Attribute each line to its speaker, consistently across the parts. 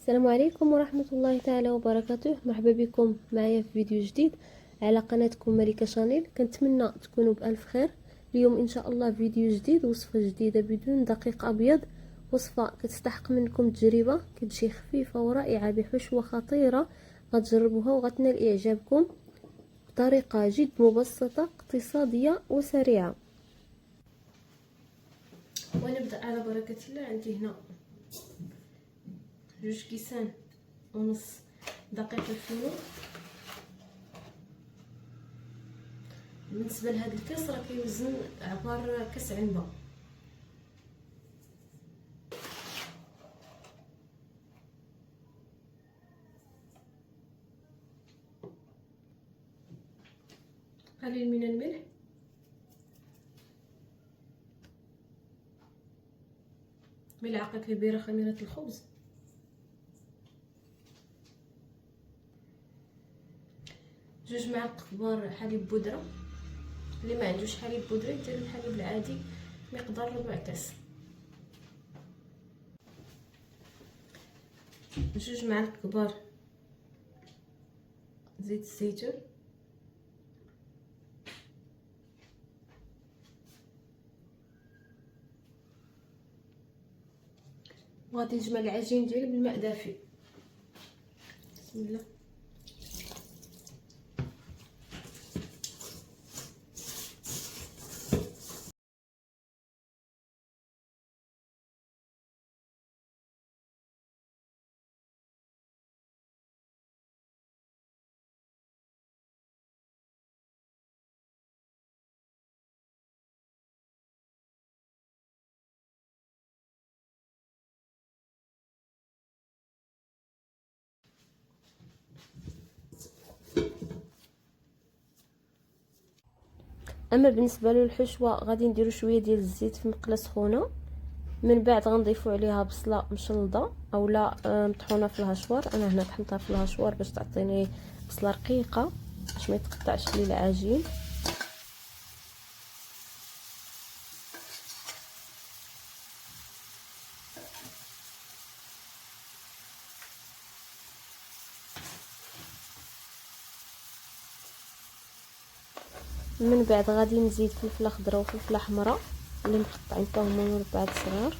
Speaker 1: السلام عليكم ورحمة الله تعالى وبركاته. مرحبا بكم معايا في فيديو جديد على قناتكم ملكة شانيل. كنتمنى تكونوا بألف خير. اليوم ان شاء الله فيديو جديد، وصفة جديدة بدون دقيق ابيض، وصفة كتستحق منكم تجربة، كتجي خفيفة ورائعة بحشوة خطيرة. غتجربوها وغتنال اعجابكم بطريقة جد مبسطة اقتصادية وسريعة. ونبدأ على بركة الله. عندي هنا 2 ونص كيسان دقيق الفينو. بالنسبه لهذا الكاس راه كيوزن عبار كاس عنبه. قليل من الملح، ملعقه كبيره خميره الخبز، جوج معالق كبار حليب بودره. اللي ما عندوش حليب بودره يدير الحليب العادي مقدار 4 كاس. 2 معالق كبار زيت الزيتون، وغادي نجمع العجين ديالي بالماء دافي. بسم الله. اما بالنسبه للحشوه غادي نديرو شويه ديال الزيت في مقله سخونه، من بعد غنضيفو عليها بصله مشلضه اولا مطحونه في الهشوار. انا هنا طحنتها في الهشوار باش تعطيني بصله رقيقه باش ما يتقطعش لي العجين. من بعد غادي نزيد فلفله خضراء وفلفله حمراء اللي مقطعين حتى هما مربعات صغار.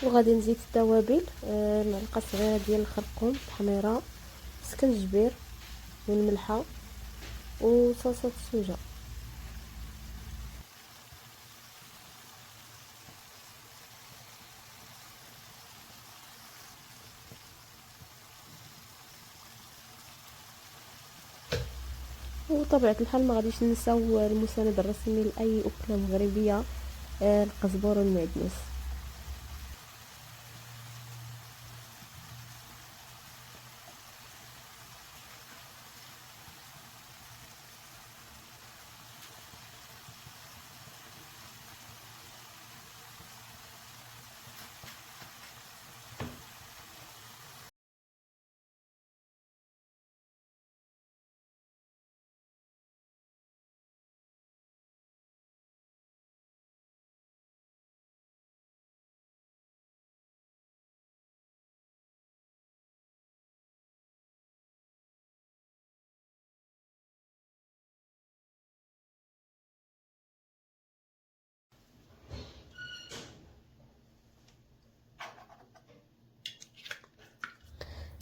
Speaker 1: وغادي نزيد التوابل، معلقه صغيره ديال الخرقوم، التحميره، سكنجبير والملحه وصلصه السوجه. وطبيعه الحال ما غاديش ننساو المساند الرسمي لاي اكله مغربيه، القزبور والمعدنوس.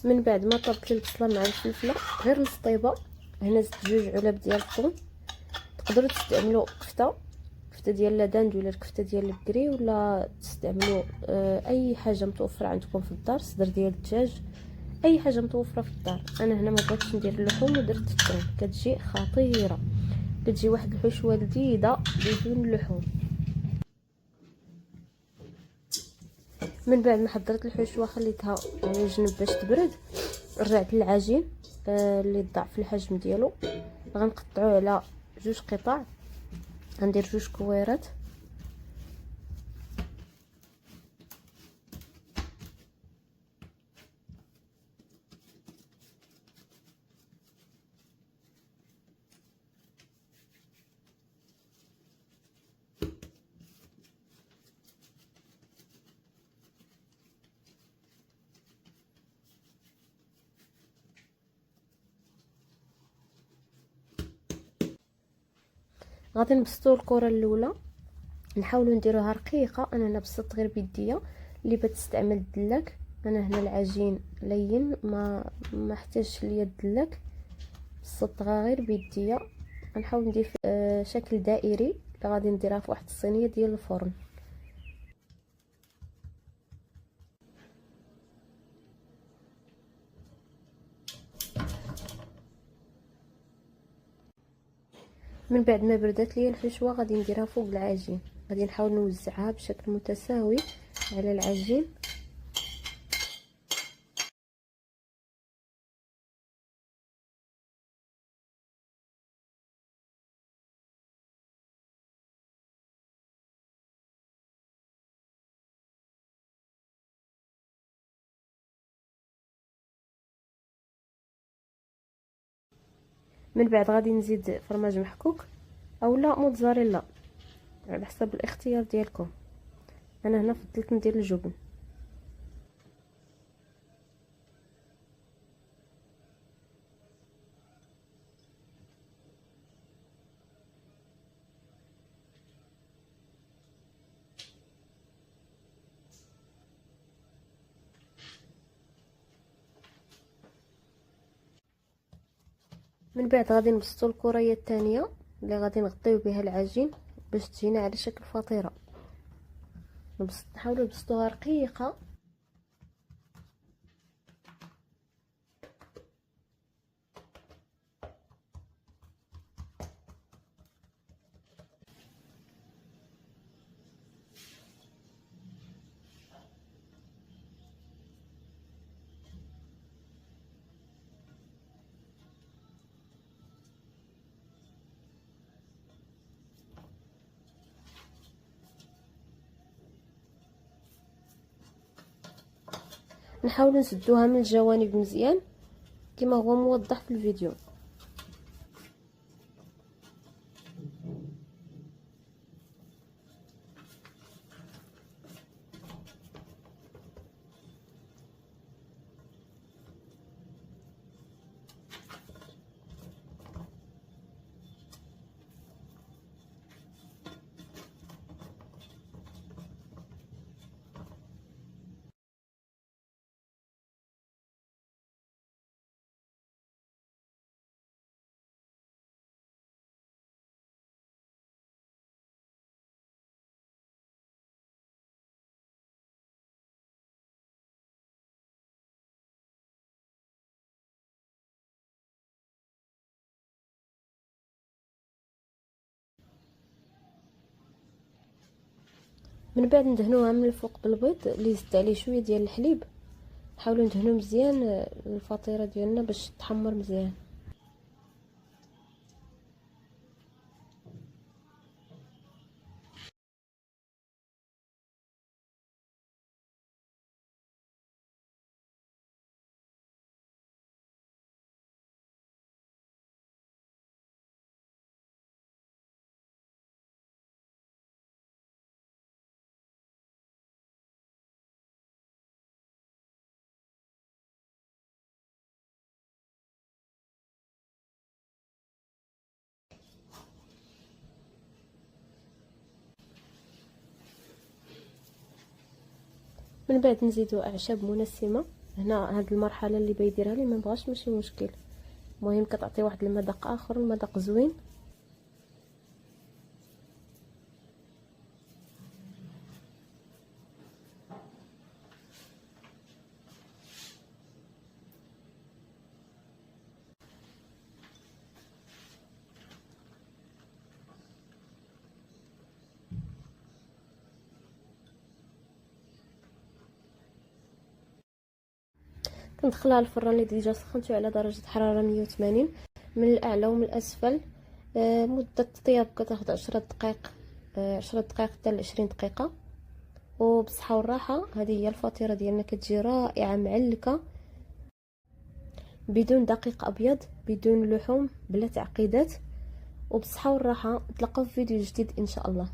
Speaker 1: من بعد ما طبت البصله مع الفلفله غير نص طيبه، هنا زدت 2 علب ديال الثوم. تقدروا تستعملوا كفته ديال لاداند ولا الكفته ديال البكري، ولا تستعملوا اي حاجه متوفره عندكم في الدار، صدر ديال الدجاج، اي حاجه متوفره في الدار. انا هنا ما بغيتش ندير اللحوم ودرت الثوم، كتجي خطيره، كتجي واحد الحشوه لذيذه بدون اللحوم. من بعد ما حضرت الحشوه خليتها على جنب باش تبرد، رجعت للعجين اللي ضاعف الحجم ديالو. غنقطعوه على 2 قطع، غندير 2 كويرات. غادي نبسطو الكره الاولى، نحاولوا نديروها رقيقه. انا هنا بسطت غير بيديا، اللي بتستعمل الدلاك. انا هنا العجين لين ما احتاجش ليا الدلاك، بسطتها غير بيديا. غنحاول ندير شكل دائري اللي غادي نديرها في واحد الصينيه ديال الفرن. من بعد ما بردت لي الحشوه غادي نديرها فوق العجين. غادي نحاول نوزعها بشكل متساوي على العجين. من بعد غادي نزيد فرماج محكوك اولا موتزاريلا على حسب الاختيار ديالكم. انا هنا فضلت ندير الجبن. من بعد غادي نبسطو الكريه الثانيه اللي غادي نغطيو بها العجين باش تجينا على شكل فطيره. نحاولوا نبسطوها رقيقه. نحاولوا نسدوها من الجوانب مزيان كما هو موضح في الفيديو. من بعد ندهنوها من الفوق بالبيض اللي زدت عليه شويه ديال الحليب. نحاولوا ندهنوا مزيان الفطيره ديالنا باش تحمر مزيان. من بعد نزيدو اعشاب منسمه. هنا هاد المرحله اللي بيديرها لي ما بغاش ماشي مشكل، المهم كتعطي واحد المذاق اخر، المذاق زوين. كندخلها للفران اللي ديجا سخنته على درجه حراره 180 من الاعلى ومن الاسفل. مده الطياب كتاخد 10 دقائق، 10 دقائق حتى ل 20 دقيقه. وبصحه والراحه. هذه هي الفطيره ديالنا، كتجي رائعه معلكه بدون دقيق ابيض، بدون لحوم، بلا تعقيدات. وبصحه والراحه، نتلاقاو في فيديو جديد ان شاء الله.